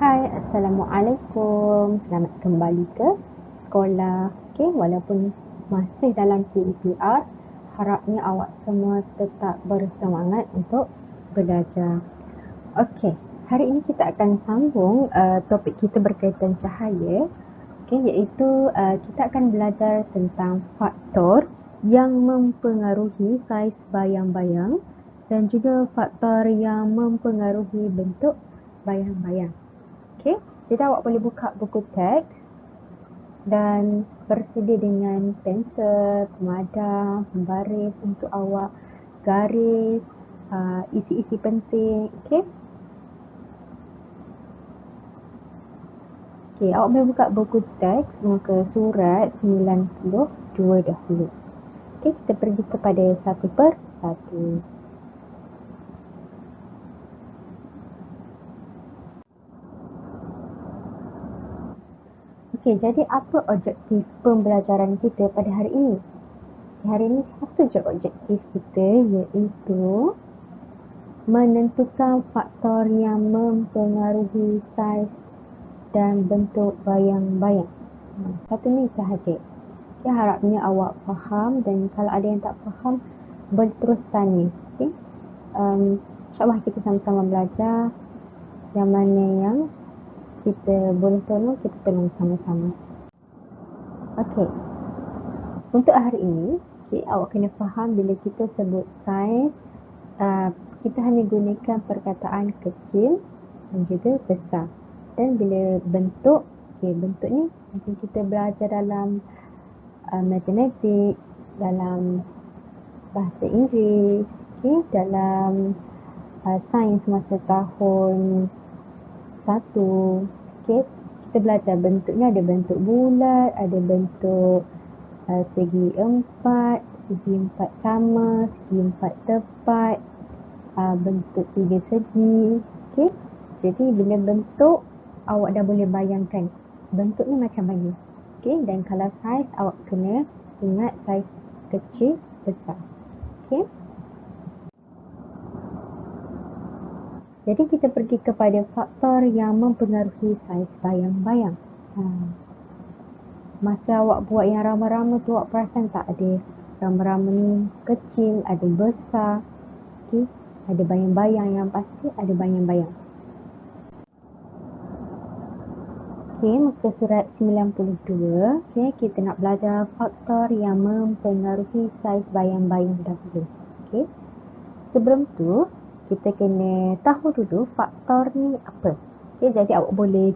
Hai, Assalamualaikum. Selamat kembali ke sekolah. Okey, walaupun masih dalam PEPR, harapnya awak semua tetap bersemangat untuk belajar. Okey, hari ini kita akan sambung topik kita berkaitan cahaya. Okey, iaitu kita akan belajar tentang faktor yang mempengaruhi saiz bayang-bayang dan juga faktor yang mempengaruhi bentuk bayang-bayang. Okey, jadi awak boleh buka buku teks dan bersedia dengan pensel, pemadah, pembaris untuk awak garis isi-isi penting. Okey. Okey, awak boleh buka buku teks muka surat 92 dahulu. Okey, kita pergi kepada satu per satu. Okey, jadi apa objektif pembelajaran kita pada hari ini? Hari ini satu je objektif kita, iaitu menentukan faktor yang mempengaruhi saiz dan bentuk bayang-bayang. Satu ni sahaja. Ya, harapnya awak faham, dan kalau ada yang tak faham boleh terus tanya. Okay? InsyaAllah kita sama-sama belajar. Yang mana yang kita boleh tolong, kita tolong sama-sama. Okey. Untuk hari ini, awak kena faham bila kita sebut saiz, kita hanya gunakan perkataan kecil dan juga besar. Dan bila bentuk, bentuk ni macam kita belajar dalam matematik, dalam bahasa Inggeris, dalam sains masa tahun 1. Kita belajar bentuknya, ada bentuk bulat, ada bentuk segi empat, segi empat sama, segi empat tepat, bentuk tiga segi. Okey. Jadi bila bentuk, awak dah boleh bayangkan bentuk ni macam mana. Okey, dan kalau saiz, awak kena ingat saiz kecil, besar. Okey. Jadi kita pergi kepada faktor yang mempengaruhi saiz bayang-bayang. Masa awak buat yang rama-rama tu, awak perasan tak ada rama-rama ni kecil, ada besar. Okey, ada bayang-bayang, yang pasti ada bayang-bayang. Okey, muka surat 92. Okey, kita nak belajar faktor yang mempengaruhi saiz bayang-bayang dahulu. Okey. Sebelum tu, kita kena tahu dulu faktor ni apa. Okey, jadi awak boleh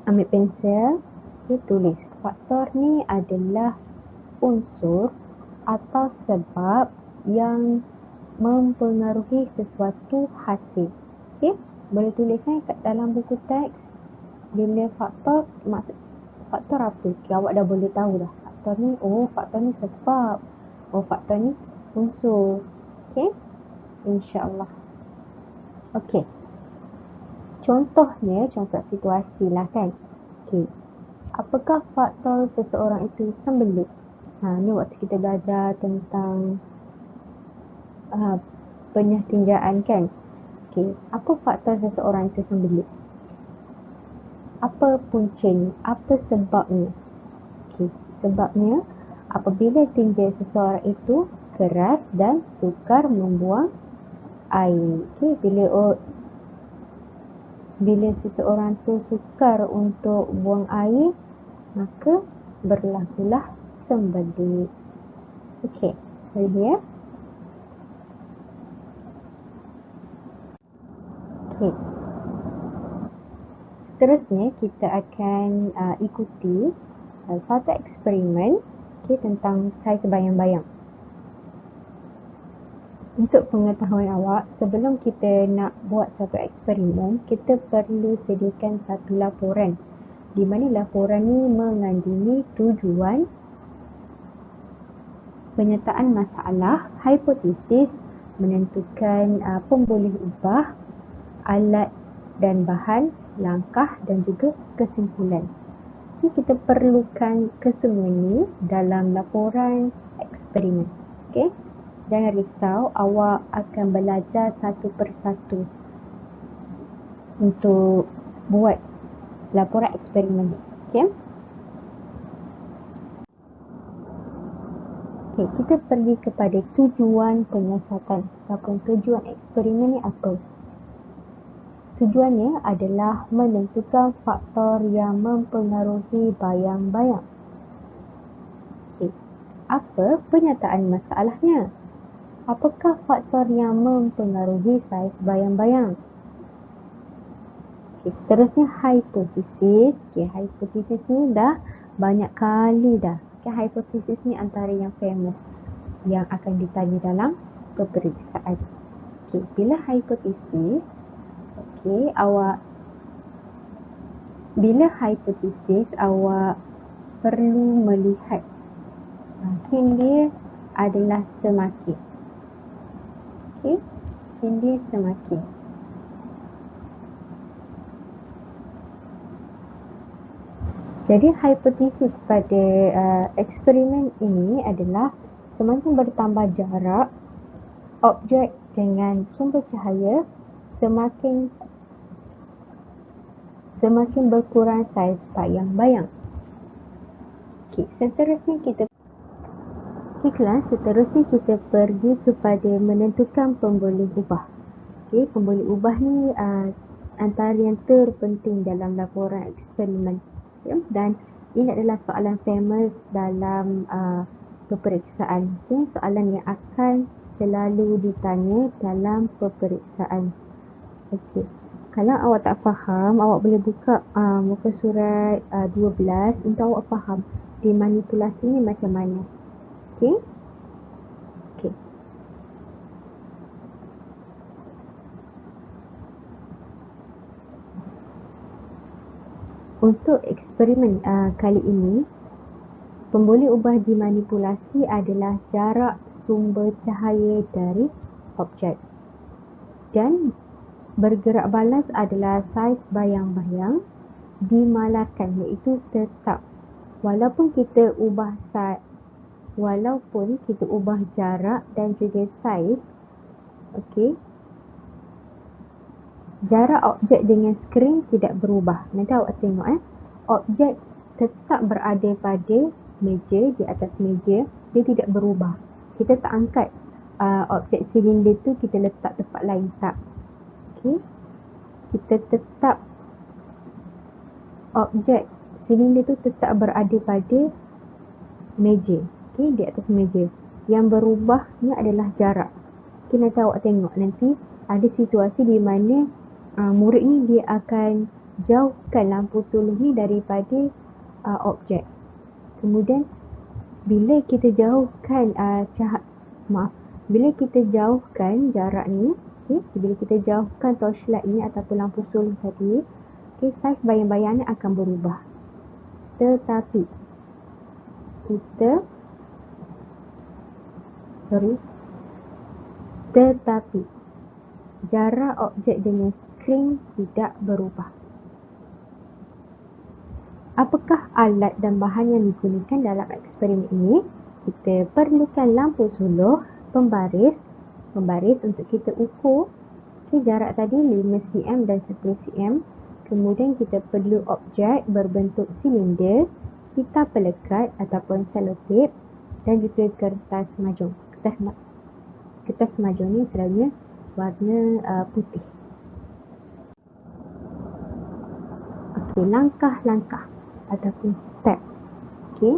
ambil pensel, tulis. Faktor ni adalah unsur atau sebab yang mempengaruhi sesuatu hasil. Okey, boleh tulis kat dalam buku teks. Bila faktor, maksud faktor apa? Okay, awak dah boleh tahu dah. Faktor ni, faktor ni sebab. Faktor ni unsur. Okey, insyaAllah. Okey, contohnya, contoh situasi lah kan. Okey, apakah faktor seseorang itu sembelit? Ni waktu kita belajar tentang penyahtinjaan kan. Okey, apa faktor seseorang itu sembelit? Apa puncanya? Apa sebabnya? Okey, sebabnya apabila tinja seseorang itu keras dan sukar membuang air. Okey, bila seseorang tu sukar untuk buang air, maka berlakulah sembelit. Okey, boleh ya? Okey. Seterusnya kita akan ikuti satu eksperimen tentang saiz bayang-bayang. Untuk pengetahuan awak, sebelum kita nak buat satu eksperimen, kita perlu sediakan satu laporan, di mana laporan ni mengandungi tujuan, penyertaan masalah, hipotesis, menentukan pemboleh ubah, alat dan bahan, langkah dan juga kesimpulan. Jadi kita perlukan kesemua ni dalam laporan eksperimen. Okey, jangan risau, awak akan belajar satu persatu untuk buat laporan eksperimen. Okey. Okey, kita pergi kepada tujuan penyiasatan ataupun tujuan eksperimen ni apa? Tujuannya adalah menentukan faktor yang mempengaruhi bayang-bayang. Okey, apa penyataan masalahnya? Apakah faktor yang mempengaruhi saiz bayang-bayang? Okay, seterusnya hipotesis. Okay, hipotesis ni dah banyak kali dah. Okay, hipotesis ni antara yang famous yang akan ditanya dalam peperiksaan. Okay, bila hipotesis, awak perlu melihat kin dia adalah semakin. Okay, kin dia semakin. Jadi hipotesis pada eksperimen ini adalah semakin bertambah jarak objek dengan sumber cahaya, semakin berkurang saiz bayang-bayang. Okey, seterusnya kita pergi kepada menentukan pemboleh ubah. Okey, pemboleh ubah ni antara yang terpenting dalam laporan eksperimen. Okay? Dan ini adalah soalan famous dalam peperiksaan. Okay? Soalan yang akan selalu ditanya dalam peperiksaan. Okey. Kalau awak tak faham, awak boleh buka muka surat 12 untuk awak faham dimanipulasi ni macam mana. Okey. Okey. Untuk eksperimen kali ini, pemboleh ubah dimanipulasi adalah jarak sumber cahaya dari objek. Dan bergerak balas adalah saiz bayang-bayang dimalakan, iaitu tetap. Walaupun kita ubah jarak dan juga saiz, okey, jarak objek dengan skrin tidak berubah. Nanti awak tengok objek tetap berada pada meja, di atas meja, dia tidak berubah. Kita tak angkat objek silinder tu kita letak tempat lain, tak. Okey, kita tetap objek silinder tu tetap berada pada meja, okey, di atas meja. Yang berubahnya adalah jarak. Okey, nanti awak tengok nanti ada situasi di mana murid ni dia akan jauhkan lampu suluh ni daripada objek. Kemudian bila kita jauhkan jarak ni, bila kita jauhkan torchlight ni ataupun lampu suluh tadi, saiz bayang-bayang ni akan berubah. Tetapi jarak objek dengan skrin tidak berubah. Apakah alat dan bahan yang digunakan dalam eksperimen ini? Kita perlukan lampu suluh, pembaris untuk kita ukur jarak tadi 5 cm dan 10 cm. Kemudian kita perlu objek berbentuk silinder, pita pelekat ataupun selotip, dan juga kertas majung. Kertas majung ni selalunya warna putih. Okey, langkah-langkah ataupun step. Okey,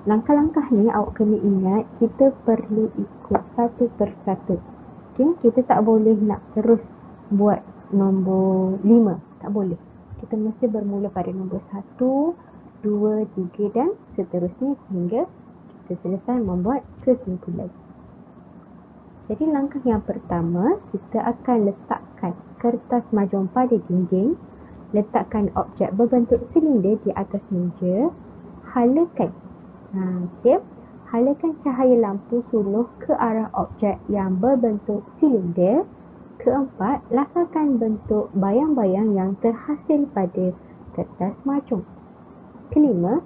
langkah-langkah ni awak kena ingat kita perlu ikut satu persatu. Okey, kita tak boleh nak terus buat nombor 5, tak boleh. Kita mesti bermula pada nombor 1, 2, 3 dan seterusnya sehingga kita selesai membuat kesimpulan. Jadi langkah yang pertama, kita akan letakkan kertas majung pada dinding, letakkan objek berbentuk silinder di atas meja, halakan cahaya lampu suluh ke arah objek yang berbentuk silinder. Keempat, lakarkan bentuk bayang-bayang yang terhasil pada kertas majung. Kelima,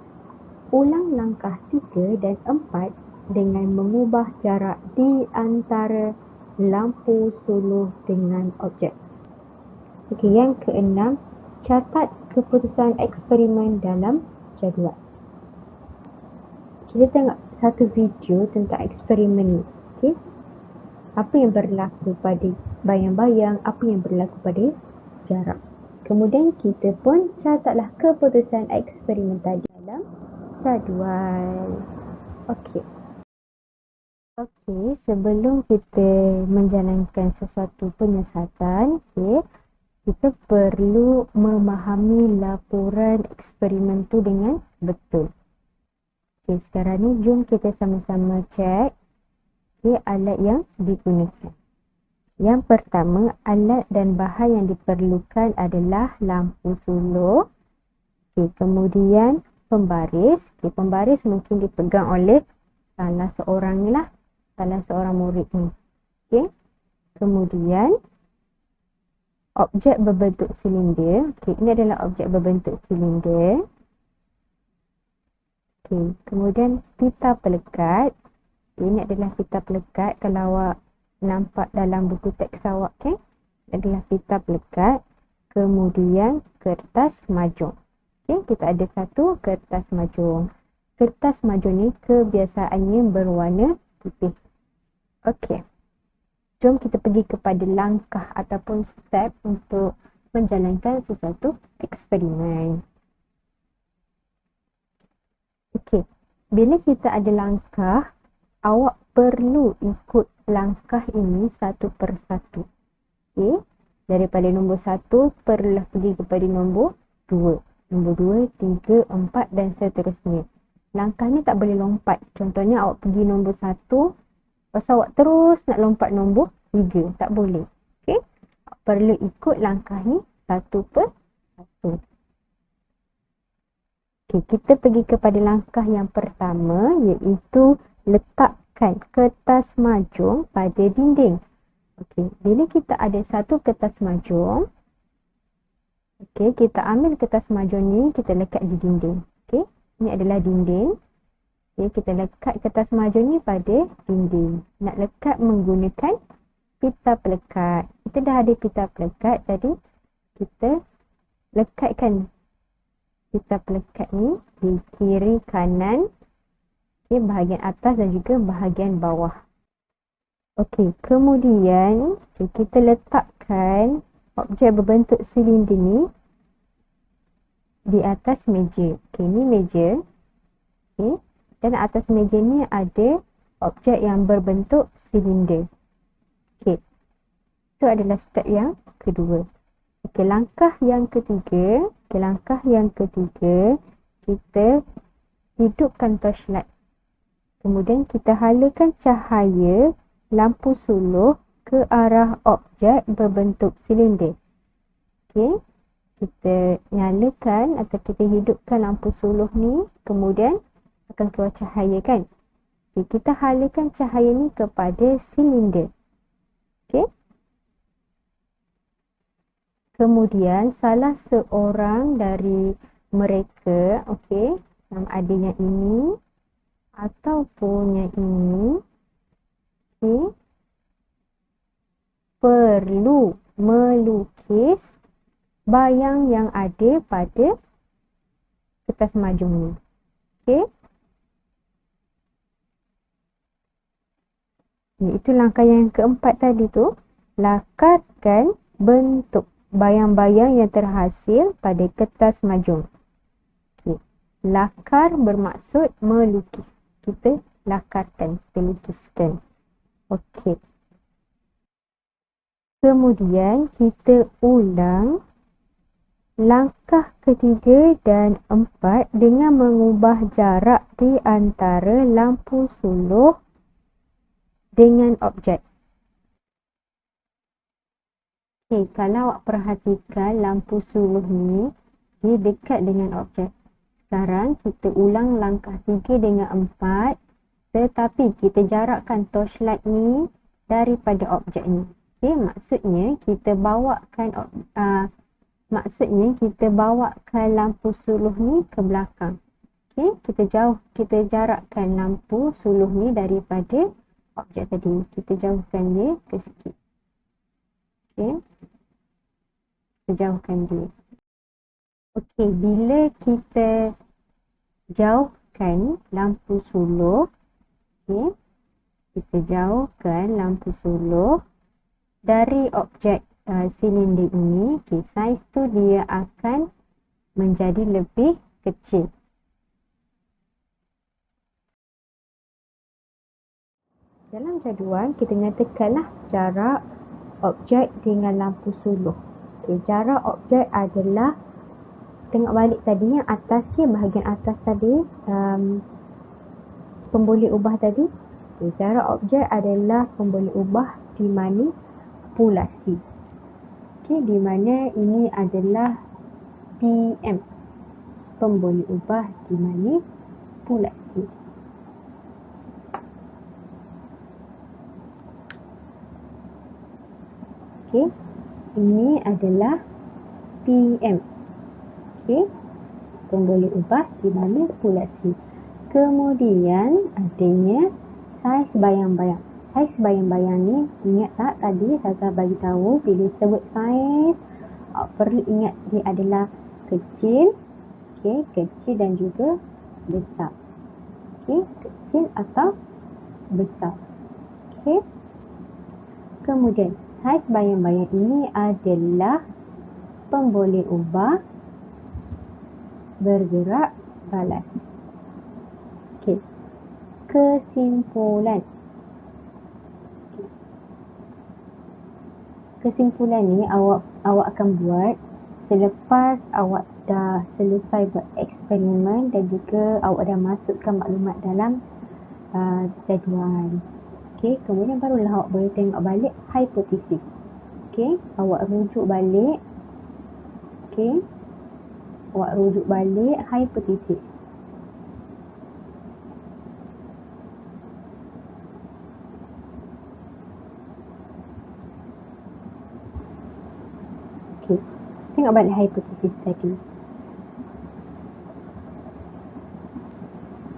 ulang langkah 3 dan 4 dengan mengubah jarak di antara lampu suluh dengan objek. Okey, yang keenam, catat keputusan eksperimen dalam jadual. Kita tengok satu video tentang eksperimen ni. Okey. Apa yang berlaku pada bayang-bayang, apa yang berlaku pada jarak. Kemudian kita pun catatlah keputusan eksperimen tadi dalam jadual. Okey. Okey, sebelum kita menjalankan sesuatu penyiasatan, kita perlu memahami laporan eksperimen tu dengan betul. Okey, sekarang ni jom kita sama-sama cek alat yang digunakan. Yang pertama, alat dan bahan yang diperlukan adalah lampu suluh. Okey, kemudian pembaris. Okey, pembaris mungkin dipegang oleh salah seorang ni lah. Salah seorang murid ni. Okey. Kemudian objek berbentuk silinder. Okey, ini adalah objek berbentuk silinder. Okey, kemudian pita pelekat. Ini adalah pita pelekat. Kalau awak nampak dalam buku teks awak, adalah pita pelekat. Kemudian kertas majung. Okey, kita ada satu kertas majung. Kertas majung ni kebiasaannya berwarna putih. Okey. Jom kita pergi kepada langkah ataupun step untuk menjalankan sesuatu eksperimen. Okey. Bila kita ada langkah, awak perlu ikut langkah ini satu persatu. Okey. Daripada nombor 1, perlulah pergi kepada nombor 2. Nombor 2, 3, 4 dan seterusnya. Langkah ni tak boleh lompat. Contohnya awak pergi nombor 1, lepas awak terus nak lompat nombor 3. Tak boleh. Okey. Perlu ikut langkah ni satu per satu. Okey, kita pergi kepada langkah yang pertama, iaitu letakkan kertas majung pada dinding. Okey, bila kita ada satu kertas majung, okey, kita ambil kertas majung ni, kita lekat di dinding. Okey, ini adalah dinding. Okay, kita lekat kertas majung ni pada dinding. Nak lekat menggunakan pita pelekat. Kita dah ada pita pelekat, jadi kita lekatkan pita pelekat ni di kiri kanan, bahagian atas dan juga bahagian bawah. Okey, kemudian kita letakkan objek berbentuk silinder ni di atas meja. Okey, ni meja. Okey. Dan atas meja ni ada objek yang berbentuk silinder. Okey. Itu adalah step yang kedua. Okey, langkah yang ketiga. Kita hidupkan torchlight. Kemudian kita halakan cahaya lampu suluh ke arah objek berbentuk silinder. Okey. Kita nyalakan atau kita hidupkan lampu suluh ni. Kemudian akan keluar cahaya, kan? Okay, kita halakan cahaya ni kepada silinder. Okey. Kemudian salah seorang dari mereka, okey, sama ada yang ini ataupun yang ini, okey, perlu melukis bayang yang ada pada kertas majung ni. Okey. Iaitu langkah yang keempat tadi tu, lakarkan bentuk bayang-bayang yang terhasil pada kertas majung. Okay. Lakar bermaksud melukis. Kita lakarkan, kita lukiskan. Okey. Kemudian kita ulang langkah ketiga dan 4 dengan mengubah jarak di antara lampu suluh dengan objek. Okay, kalau awak perhatikan lampu suluh ni, dia dekat dengan objek. Sekarang kita ulang langkah 3 dengan 4, tetapi kita jarakkan torchlight ni daripada objek ni. Okay, maksudnya kita bawakan lampu suluh ni ke belakang. Okay, kita jarakkan lampu suluh ni daripada objek tadi. Kita jauhkan dia ke sikit. Okay. Kita jauhkan dia. Okey, bila kita jauhkan lampu suluh, okey, kita jauhkan lampu suluh dari objek silinder ini, okey, saiz tu dia akan menjadi lebih kecil. Dalam jadual, kita nyatakanlah jarak objek dengan lampu suluh. Okay, jarak objek adalah, tengok balik tadi yang atas, bahagian atas tadi, pemboleh ubah tadi. Okay, jarak objek adalah pemboleh ubah di manipulasi. Okay, di mana ini adalah PM, pemboleh ubah di manipulasi. Okey, ini adalah PM. Okey, pemboleh ubah dimanipulasi. Kemudian adanya saiz bayang-bayang. Saiz bayang-bayang ni, ingat tak tadi Zaza bagi tahu bila sebut saiz, perlu ingat dia adalah kecil, okey, kecil dan juga besar. Okey, kecil atau besar. Okey. Kemudian saiz bayang-bayang ini adalah pemboleh ubah bergerak balas. Okey. Kesimpulan. Kesimpulan ni awak akan buat selepas awak dah selesai buat eksperimen dan juga awak dah masukkan maklumat dalam jadual. Okey, kemudian barulah awak boleh tengok balik hipotesis. Okey, awak rujuk balik. Okey, awak rujuk balik hipotesis. Okey, tengok balik hipotesis tadi.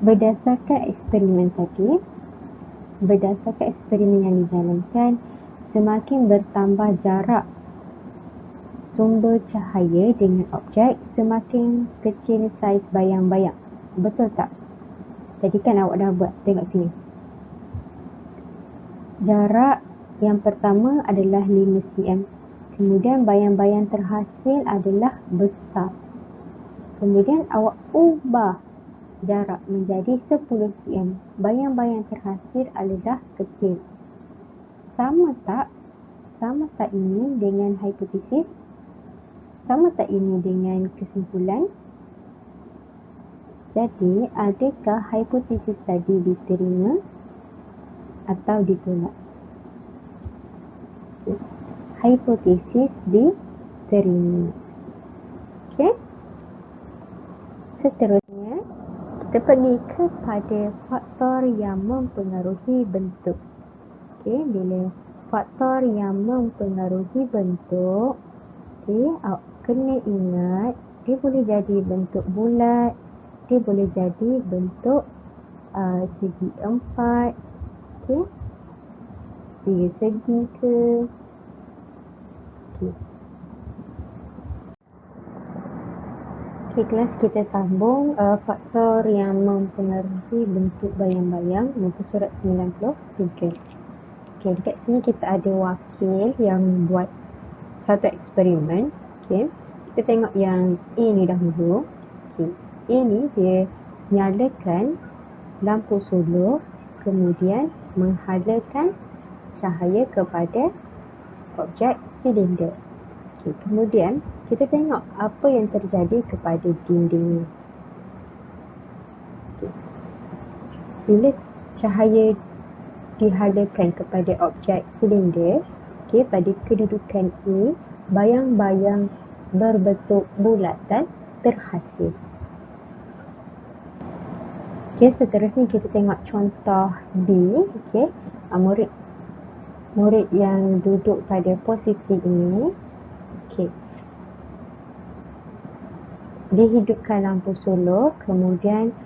Berdasarkan eksperimen yang dijalankan, semakin bertambah jarak sumber cahaya dengan objek, semakin kecil saiz bayang-bayang. Betul tak? Tadi kan awak dah buat, tengok sini. Jarak yang pertama adalah 5 cm. Kemudian bayang-bayang terhasil adalah besar. Kemudian awak ubah jarak menjadi 10 cm. Bayang-bayang terhasil adalah kecil. Sama tak? Sama tak ini dengan hipotesis? Sama tak ini dengan kesimpulan? Jadi, adakah hipotesis tadi diterima atau ditolak? Hipotesis diterima. Okey. Seterusnya, kita pergi kepada faktor yang mempengaruhi bentuk. Okey, bila faktor yang mempengaruhi bentuk, okey, awak kena ingat dia boleh jadi bentuk bulat, dia boleh jadi bentuk segi empat, okey, 3 segi ke. Okey. Okey, kelas kita sambung faktor yang mempengaruhi bentuk bayang-bayang, muka surat 93. Okey, dekat sini kita ada wakil yang buat satu eksperimen. Okey, kita tengok yang A ni dahulu. Okey, A ni dia nyalakan lampu suluh, kemudian menghalakan cahaya kepada objek silinder. Okey, kemudian kita tengok apa yang terjadi kepada dinding ni. Okey, bila cahaya dihalakan kepada objek silinder, okey, pada kedudukan A, bayang-bayang berbentuk bulatan terhasil. Okey, seterusnya kita tengok contoh B. Okey, murid yang duduk pada posisi ini. Okey, dihidupkan lampu suluh, kemudian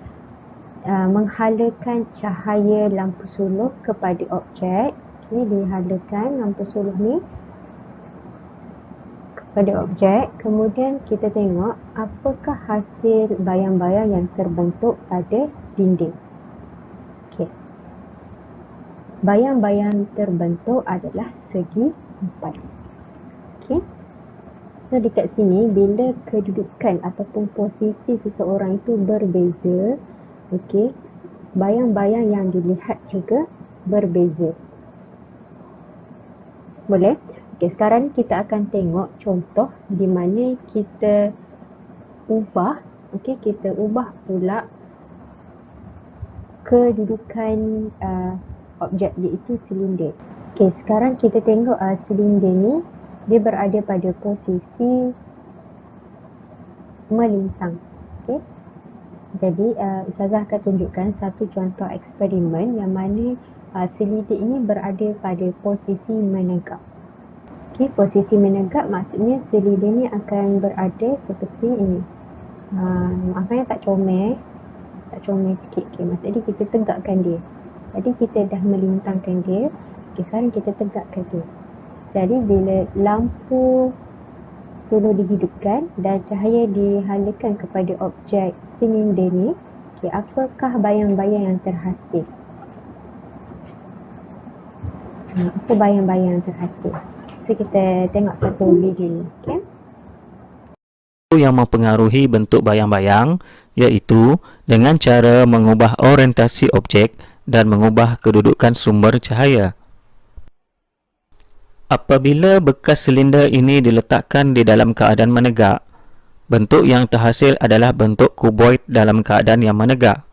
menghalakan cahaya lampu suluh kepada objek. Okey, dihalakan lampu suluh ni pada objek, kemudian kita tengok apakah hasil bayang-bayang yang terbentuk pada dinding. Okey. Bayang-bayang terbentuk adalah segi empat. Okey. So dekat sini bila kedudukan ataupun posisi seseorang itu berbeza, okey, bayang-bayang yang dilihat juga berbeza. Boleh? Okey, sekarang kita akan tengok contoh di mana kita ubah, okey, kita ubah pula kedudukan objek iaitu silinder. Okey, sekarang kita tengok silinder ni dia berada pada posisi melintang. Okey. Jadi Ustazah akan tunjukkan satu contoh eksperimen yang mana silinder ini berada pada posisi menegak. Okey, posisi menegak maksudnya silinder ni akan berada seperti ini. Maafkan tak comel sikit. Okay, maksudnya kita tegakkan dia. Jadi kita dah melintangkan dia. Okay, sekarang kita tegakkan dia. Jadi bila lampu solo dihidupkan dan cahaya dihalakan kepada objek silinder ni, okay, apakah bayang-bayang yang terhasil? Apa bayang-bayang yang terhasil? So kita tengok satu video ni. Okay? Yang mempengaruhi bentuk bayang-bayang iaitu dengan cara mengubah orientasi objek dan mengubah kedudukan sumber cahaya. Apabila bekas silinder ini diletakkan di dalam keadaan menegak, bentuk yang terhasil adalah bentuk kuboid dalam keadaan yang menegak.